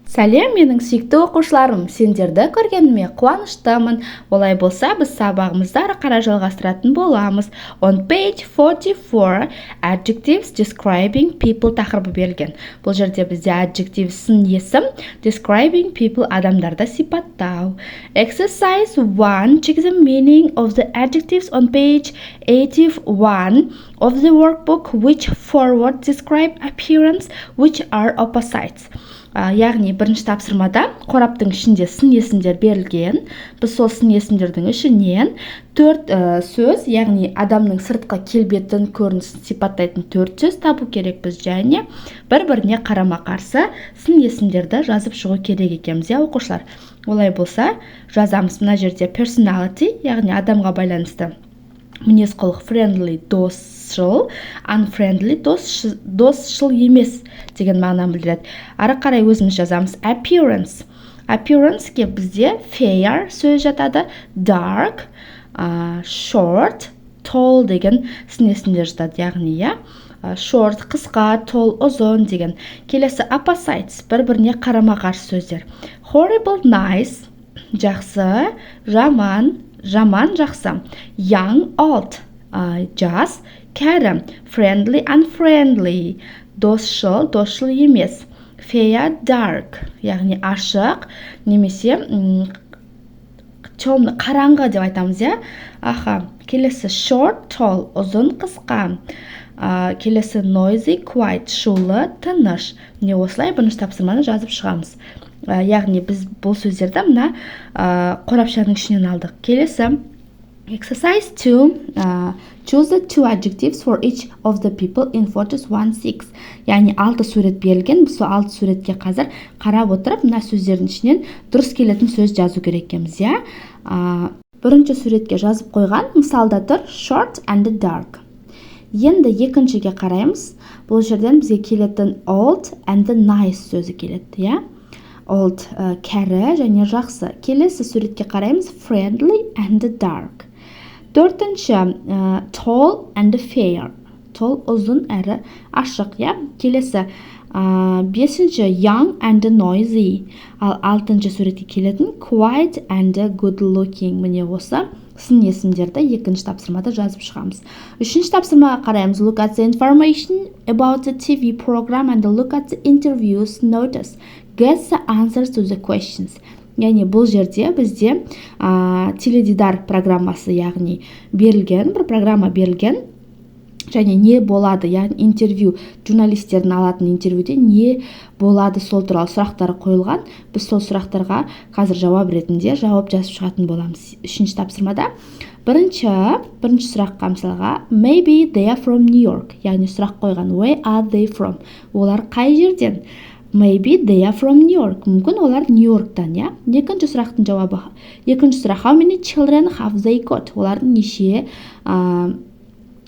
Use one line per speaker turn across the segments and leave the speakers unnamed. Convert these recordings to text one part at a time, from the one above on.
Сәлем, менің сүйікті оқушыларым, сендерді көргеніме қуаныштымын. Олай болса, біз сабағымызды ары қарай жалғастыратын боламыз. On page 44, adjectives describing people тақырыбы берілген. Бұл жерде бізде adjective сын есім, describing people адамдарды сипаттау. Exercise 1, check the meaning of the adjectives on page 81 of the workbook, which forward describe appearance, which are opposites. Яғни бірінші тапсырмада қораптың ішінде сын есімдер берілген. Біз сол сын есімдердің ішінен 4 сөз, яғни адамның сыртқы келбетін, көрінісін сипаттайтын 4 сөз табу керекпіз, және бір-біріне қарама-қарсы сын есімдерді жазып шығу керек екенбіз, оқушылар. Олай болса, жазамыз. Мына жерде personality, яғни адамға байланысты мінез құлық, friendly досшыл, unfriendly досшыл емес деген мағынаны білдіреді. Ары қарай өзіміз жазамыз. Appearance. Appearanceке бізде fair сөз жатады, dark, short, tall деген сын есімдер жатады. Яғни, short қысқа, tall ұзын деген. Келесі opposites, бір-біріне қарама-қарсы сөздер. Horrible, nice, жақсы, жаман, жақсы. Young, old, жас, кәрі. Friendly, unfriendly, досшыл емес. Fair, dark, яғни ашық, немесе темный, қараңғы деп айтамыз, Келесі short, tall, ұзын, қысқа. Келесі noisy, quiet, шулы, тыныш. Не осылай бірінші тапсырманы жазып шығамыз. Яғни біз бұл сөздерді мына қорапшаның ішінен алдық. Келесі exercise 2, choose the 2 adjectives for each of the people in photos 1-6. Яғни 6 сурет берілген. Біз сол 6 суретке қазір қарап отырып, мына сөздердің ішінен дұрыс келетін сөз жазу керек екенбіз, Бірінші суретке жазып қойған мысалда тұр short and dark. Енді екіншіге қараймыз. Бұл жерден бізге келетін old and nice сөзі келеді, Old кәрі және жақсы. Келесі суретке қараймыз friendly and dark. Төртінші tall and fair. Tall ұзын әрі ашық, Келесі бесінші young and noisy. Ал алтыншы суретке келетін quiet and good looking. Міне осы сын есімдерді екінші тапсырмада жазып шығамыз. Үшінші тапсырмаға қараймыз. Look at the information about the TV program and look at the interviews. Notice. Get the answers to the questions. Яғни бұл жерде бізде теледидар программасы, яғни берілген, бір программа берілген, және не болады, яғни интервью, журналистердің алатын интервьюде не болады, сол туралы сұрақтары қойылған. Біз сол сұрақтарға қазір жауап ретінде жауап жазып шығатын боламыз. Үшінші тапсырмада бірінші сұраққа мысалға maybe they are from New York, яғни сұрақ қойған where are they from, олар қай жерден. Maybe they are from New York. Мүмкін олар Нью-Йорктан, Екінші сұрақтың жауабы. Екінші сұрақ how many children have they got? Олардың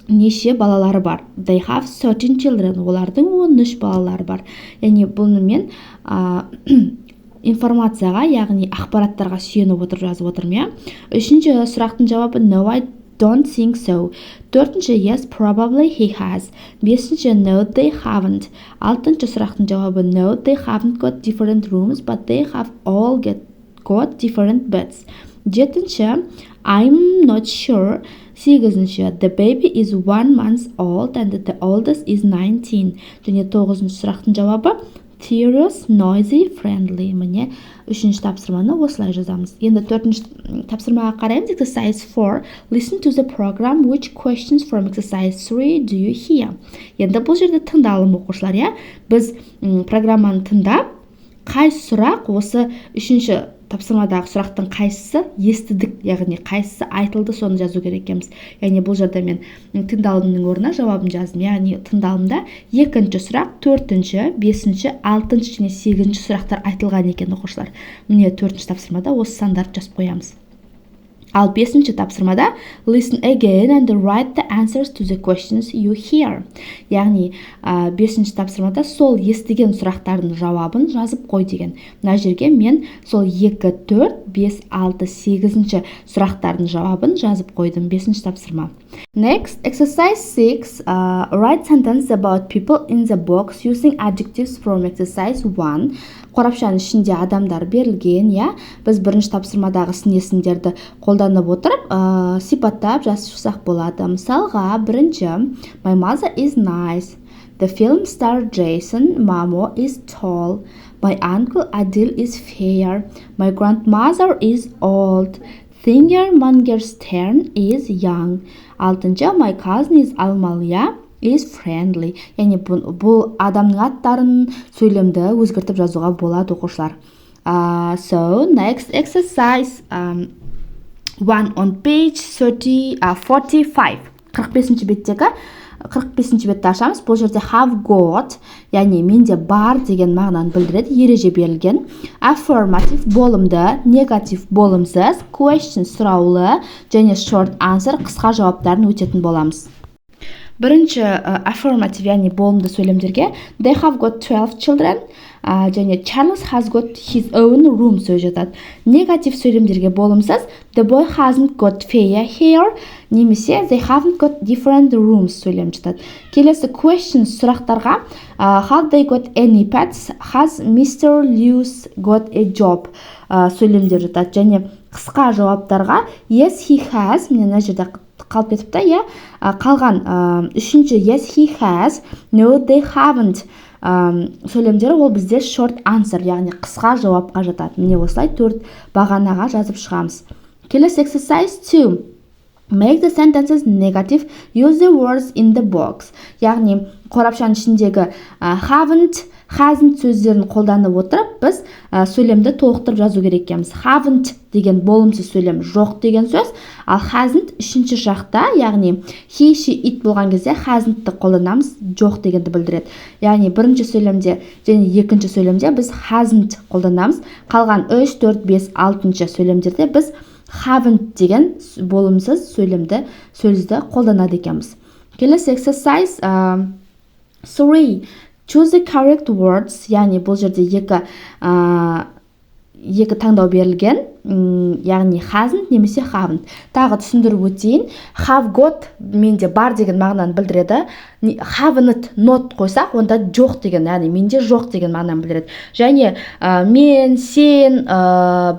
неше балалары бар? They have 13 children. Олардың 13 балалары бар. Яғни бұнымен информацияға, яғни ақпараттарға сүйеніп отырып жазып отырмын, Үшінші сұрақтың жауабы no, I don't think so. Төртінші yes, probably he has. Бесінші no, they haven't. Алтыншы сұрақтың жауабы no, they haven't got different rooms, but they have all got different beds. Жетінші I'm not sure. Сегізінші the baby is 1 month old and the oldest is 19. Және тоғызыншы сұрақтың жауабы serious, noisy, friendly. Міне үшінші тапсырманы осылай жазамыз. Енді төртінші тапсырмаға қараймыз. Exercise 4. Listen to the program. Which questions from exercise 3 do you hear? Енді бұл жерде тыңдалым, оқушылар, Біз программаны тыңдап, қай сұрақ осы үшінші тапсырмадағы сұрақтың қайсысы естідік, яғни қайсысы айтылды, соны жазу керек екенбіз. Яғни бұл жерде мен тыңдалымның орнына жауабын жаздым. Яғни тыңдалымда екінші сұрақ, төртінші, бесінші, алтыншы және сегізінші сұрақтар айтылған екен, оқушылар. Міне төртінші тапсырмада осы сандарды жазып қоямыз. Ал бесінші тапсырмада listen again and write the answers to the questions you hear. Яғни бесінші тапсырмада сол естіген сұрақтардың жауабын жазып қой деген. Мына жерге мен сол 2, 4, 5, 6, 8-ші сұрақтардың жауабын жазып қойдым. Бесінші тапсырма. Next, exercise 6. Write sentence about people in the box using adjectives from exercise 1. қорапшаның ішінде адамдар берілген, иә. Біз бірінші тапсырмадағы сын есімдерді қолданып отырып, сипаттап жазып шықсақ болады. Мысалға, бірінші, My mother is nice. The film star Jason Momoa is tall. My uncle Adil is fair. My grandmother is old. Singer Morgenstern is young. Алтыншы, My cousin is Almalia is friendly. Яғни бұл адамның аттарын сөйлемді өзгертіп жазуға болады, оқушылар. So, next exercise. One on page 45. 45-ші беттегі 45-ші бетті ашамыз. Бұл жерде have got, яғни менде бар деген мағынаны білдіреді, ереже берілген. Affirmative болымды, негатив болымсыз, question сұраулы және short answer қысқа жауаптарын өтетін боламыз. Бірінші affirmative, яғни болымды сөйлемдерге they have got 12 children және Charles has got his own room сөз жатады. Негатив сөйлемдерге болымсыз the boy hasn't got fair hair немесе they haven't got different rooms сөйлем жатады. Келесі question сұрақтарға have they got any pets, has Mr. Lewis got a job сөйлемдер жатады. Және қысқа жауаптарға yes he has, мына жерде қалып кетіпті, иә. Қалған үшінші yes he has, no they haven't сөйлемдері ол бізде short answer, яғни қысқа жауапқа жатады. Міне осылай 4 бағанаға жазып шығамыз. Келесі exercise 2. Make the sentences negative, use the words in the box. Яғни қорапшаның ішіндегі haven't, hasn't сөздерін қолданып отырып, біз сөйлемді толықтырып жазу керек екенбіз. Haven't деген болымсыз сөйлем, жоқ деген сөз, ал hasn't үшінші жақта, яғни he, she, it болған кезде hasn't-ті қолданамыз, жоқ дегенді білдіреді. Яғни бірінші сөйлемде және екінші сөйлемде біз hasn't қолданамыз. Қалған 3, 4, 5, 6 сөйлемдерде біз haven't деген болымсыз сөйлемді сөзді қолданады екенбіз. Келесі exercise 3. Choose the correct words, яғни бұл жерде екі таңдау берілген, яғни hasn't немесе haven't. Тағы түсіндіріп өтейін. Have got менде бар деген мағынаны білдіреді. Haven't not қойсақ, онда жоқ деген, яғни менде жоқ деген мағынаны білдіреді. Және мен, сен,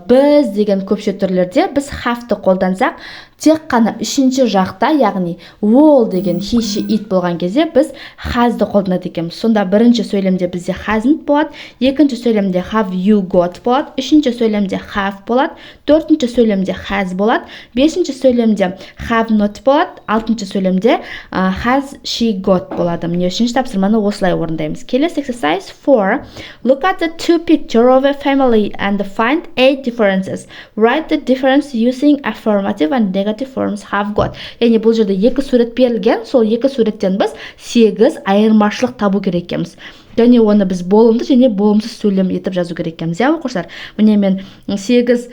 біз деген көпше түрлерде біз have-ті қолдансақ, тек қана үшінші жақта, яғни all деген he, she, it болған кезде біз has-ді қолданады екенбіз. Сонда бірінші сөйлемде бізде hasn't болады, екінші сөйлемде have you got болады, үшінші сөйлемде have болады, төртінші сөйлемде has болады, бесінші сөйлемде have not болады, алтыншы сөйлемде has she got болады. Міне үшінші тапсырманы осылай орындаймыз. Келесі exercise 4. Look at the two picture of a family and find 8 differences. Write the difference using affirmative and negative forms have got. Яғни бұл жерде екі сурет берілген, сол екі суреттен біз 8 айырмашылық табу керек екенбіз. Және оны біз болымды және болымсыз сөйлем етіп жазу керек екенбіз. Иә, оқушылар, міне мен 8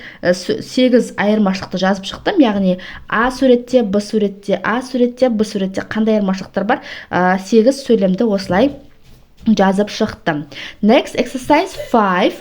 айырмашылықты жазып шықтым. Яғни А суретте, Б суретте, А суретте, Б суретте қандай айырмашылықтар бар? 8 сөйлемді осылай жазып шықтым. Next exercise 5.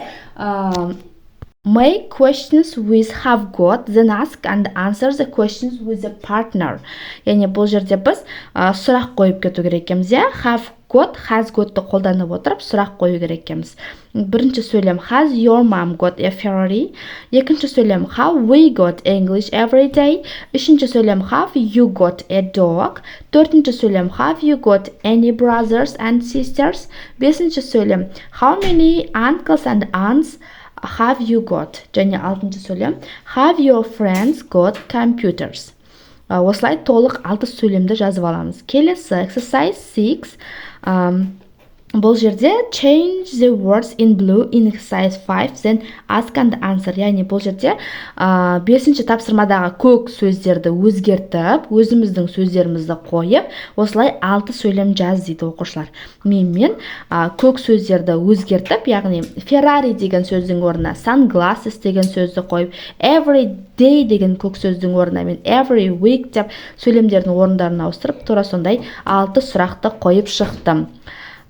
Make questions with have got, then ask and answer the questions with a partner. Яғни бұл жерде біз сұрақ қойып кету керек екенбіз. Have got, has got-ты қолданып отырып сұрақ қою керек екенбіз. Бірінші сөйлем has your mom got a Ferrari. Екінші сөйлем how we got English every day. Үшінші сөйлем have you got a dog. Төртінші сөйлем have you got any brothers and sisters. Бесінші сөйлем how many uncles and aunts have you got? Және алтыншы сөйлем have your friends got computers. Осылай толық 6 сөйлемді жазып аламыз. Келесі exercise 6. Бұл жерде change the words in blue in exercise 5, then ask and answer. Яғни бұл жерде 5-ші тапсырмадағы көк сөздерді өзгертіп, өзіміздің сөздерімізді қойып, осылай 6 сөйлем жаз дейді оқушылар. Мен көк сөздерді өзгертіп, яғни Ferrari деген сөздің орнына sunglasses деген сөзді қойып, every day деген көк сөздің орнына мен every week деп сөйлемдердің орындарын ауыстырып, тура сондай 6 сұрақты қойып шықтым.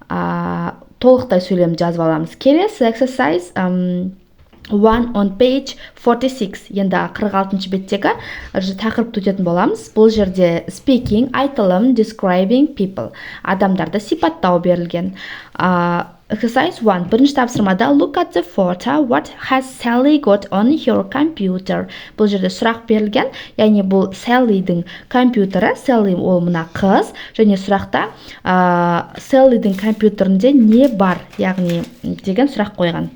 Толықтай сөйлем жазып аламыз. Келесі exercise 1 on page 46. Енді 46-шы беттегі тақырыпты өтетін боламыз. Бұл жерде speaking, айтылым, describing people. Адамдарды сипаттау берілген. Exercise 1. Бірінші тапсырмада look at the photo. What has Sally got on her computer? Бұл жерде сұрақ берілген, яғни бұл Саллидің компьютері. Sally ол мына қыз, және сұрақта Саллидің компьютерінде не бар, яғни деген сұрақ қойған.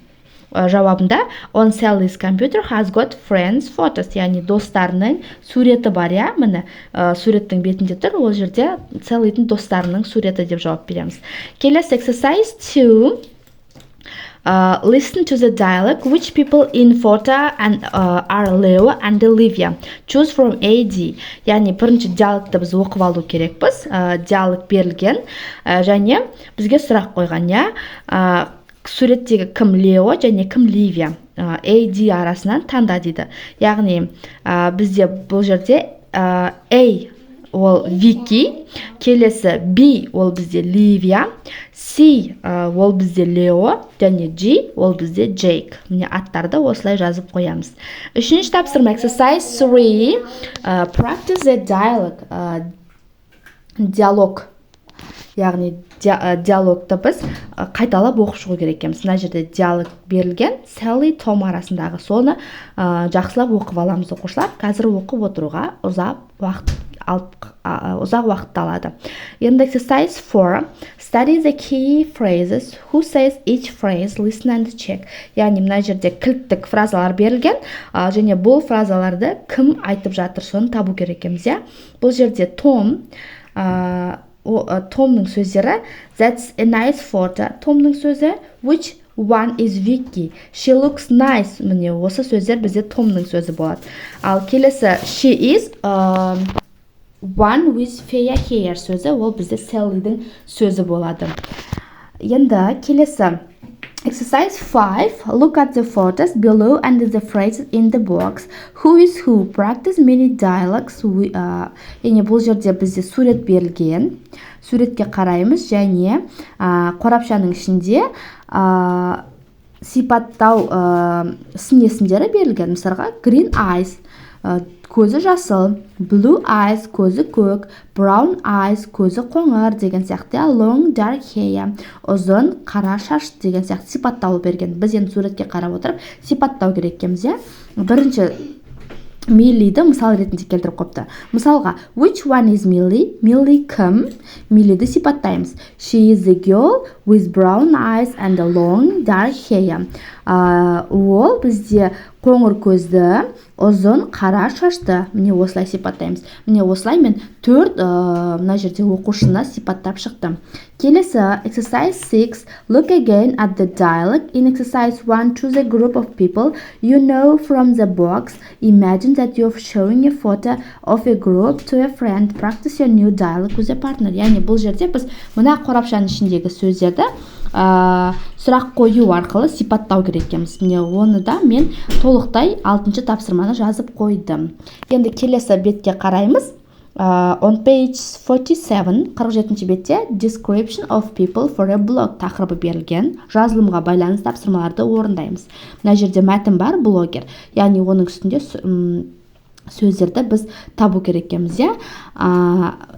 Жауабында on Sally's computer has got friends photos, яғни достарының суреті бар, я, міне суреттің бетінде тұр, ол жерде Sallyдің достарының суреті деп жауап береміз. Келесі exercise 2. Listen to the dialogue. Which people in photo are Leo and Olivia? Choose from A, D. Яғни бірінші диалогты біз оқып алу керекпіз. Диалог берілген, және бізге сұрақ қойған, я, суреттегі кім Лео және кім Ливия, AD арасынан таңда дейді. Яғни бізде бұл жерде A ол Вики, келесі B ол бізде Ливия, C ол бізде Лео, және G ол бізде Джейк. Міне аттарды осылай жазып қоямыз. Үшінші тапсырма exercise 3. Practice the dialogue. Диалог. Яғни диалогты біз қайталап оқып шығу керек екенбіз. Мына жерде диалог берілген, Sally Том арасындағы, соны жақсылап оқып аламыз оқушылар. Қазір оқып отыруға ұзақ уақыт алады. Енді exercise 4. Study the key phrases. Who says each phrase? Listen and check. Яғни мына жерде кілттік фразалар берілген, және бұл фразаларды кім айтып жатыр, соны табу керек екенбіз. Бұл жерде Том, Томның сөздері That's a nice photo. Томның сөзі Which one is Vicky? She looks nice. Міне осы сөздер бізде Томның сөзі болады. Ал келесі She is one with fair hair сөзі, ол бізде Sallyдің сөзі болады. Енді келесі exercise 5. Look at the photos below and the phrases in the box. Who is who? Practice many dialogues. Яғни бұл жерде бізде сурет берілген. Суретке қараймыз, және қорапшаның ішінде сипаттау сын есімдері берілген. Мысалға green eyes көзі жасыл, blue eyes көзі көк, brown eyes көзі қоңыр деген сияқты, long dark hair ұзын қара шаш деген сияқты сипаттау берген. Біз енді суретке қарап отырып сипаттау керек екенбіз. Бірінші Миллиді мысал ретінде келтіріп қойыпты. Мысалға, which one is Millie? Millie кім? Миллиді сипаттаймыз. She is a girl with brown eyes and a long dark hair. Ол бізде қоңыр көзді, ұзын қара шашты. Міне осылай сипаттаймыз. Міне осылай мен 4 мына жерде оқушыны сипаттап шықтым. Келесі exercise 6. Look again at the dialogue. In exercise 1, choose a group of people you know from the box. Imagine that you're showing a photo of a group to a friend. Practice your new dialogue with a partner. Яғни бұл жерде біз мына қорапшаның ішіндегі сөздерді сұрақ қою арқылы сипаттау керек екенбіз. Міне оны да мен толықтай 6-шы тапсырманы жазып қойдым. Енді келесі бетке қараймыз. On page 47, 47-ші бетте description of people for a blog тақырыбы берілген. Жазылымға байланысты тапсырмаларды орындаймыз. Мына жерде мәтін бар, блогер. Яғни оның үстінде сөздерді біз табу керек екенбіз.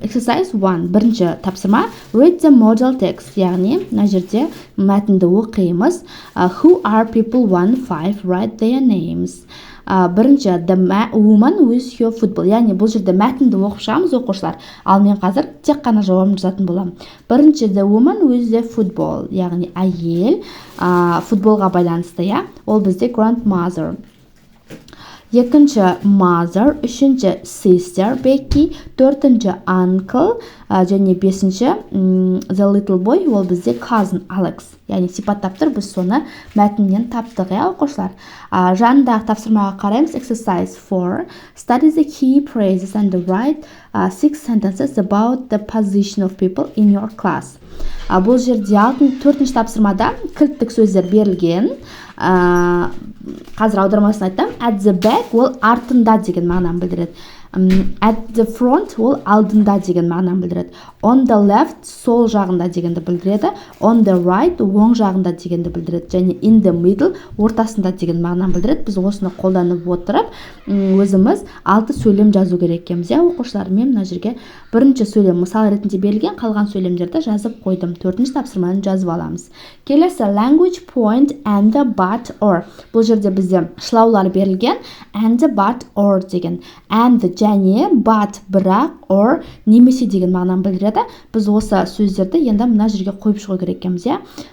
Exercise 1. Бірінші тапсырма read the model text. Яғни мына жерде мәтінді оқимыз. Who are people 1-5? Write their names. Бірінші the woman with her football. Яғни бұл жерде мәтінді оқып шығамыз оқушылар. Ал мен қазір тек қана жауабын жазатын боламын. Бірінші the woman with the football. Яғни әйел футболға байланысты, ол бізде grandmother. Екінші mother, үшінші sister Becky, төртінші uncle, және бесінші the little boy, ол бізде cousin Alex. Яғни сипаттап тұр, біз соны мәтіннен таптық, оқушылар. Жанындағы тапсырмаға қараймыз. Exercise 4. Study the key phrases and write 6 sentences about the position of people in your class. Бұл жерде 4-ші тапсырмада кілттік сөздер берілген. Қазір аудармасын айтам. At the back ол артында деген мағынаны білдіреді. At the front ол алдында деген мағынаны білдіреді. On the left сол жағында дегенді білдіреді. On the right оң жағында дегенді білдіреді. Және in the middle ортасында деген мағынаны білдіреді. Біз осыны қолданып отырып, өзіміз 6 сөйлем жазу керек екенбіз. Оқушылар, мен мына жерге бірінші сөйлем мысал ретінде берілген, қалған сөйлемдерді жазып қойдым. 4-ші тапсырманы жазып аламыз. Келесі language point and the but or. Бұл жерде бізде шылаулар берілген. And the but or деген. And және but бірақ or немесе деген мағынаны білдіреді. Біз осы сөздерді енді мына жерге қойып шығу керек екенбіз.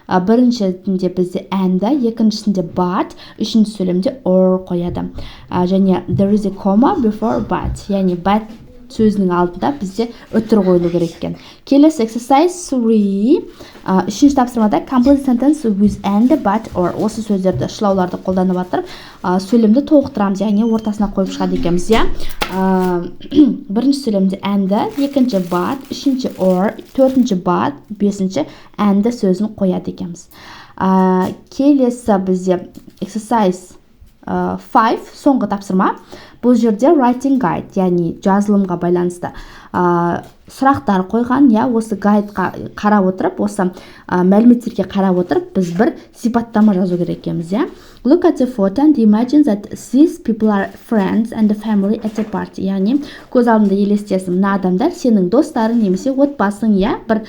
Біріншісінде бізде and, екіншісінде but, үшінші сөйлемде or қояды. Және there is a comma before but, яғни but сөзінің алдында бізде үтір қойылу керек екен. Келесі exercise 3, үшінші тапсырмада complete sentence with and, but, or. Осы сөздерді, шылауларды қолданып жатырып, сөйлемді толықтырамыз, яғни ортасына қойып шығады екенбіз. Бірінші сөйлемде and, екінші but, үшінші or, төртінші but, бесінші and сөзін қояды екенбіз. Келесі бізде exercise 5, соңғы тапсырма. Бұл жерде writing guide, яғни жазылымға байланысты сұрақтар қойған. Осы гайдқа қарап отырып, осы мәліметтерге қарап отырып, біз бір сипаттама жазу керек екенбіз. Look at the photo and imagine that these people are friends and family at a party. Яғни көз алдында елестесің, мына адамдар сенің достарың немесе отбасың, бір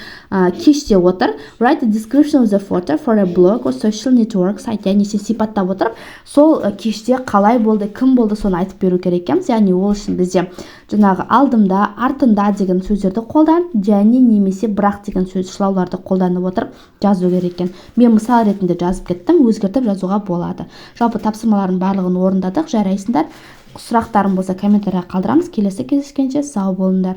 кеште отыр. Write a description of the photo for a blog or social network site. Яғни сен сипаттап отырып, сол кеште қалай болды, кім болды, соны айтып беру керек екенбіз. Яғни ол үшін бізде жаңағы алдымда, артында деген сөздерді қолдан, және немесе бірақ деген сөз шылауларды қолданып отырып жазу керек екен. Мен мысал ретінде жазып кеттім, өзгертіп жазуға болады. Жалпы тапсырмалардың барлығын орындадық, жарайсыңдар. Сұрақтарың болса комментарийға қалдырамыз. Келесі кездескенше сау болыңдар.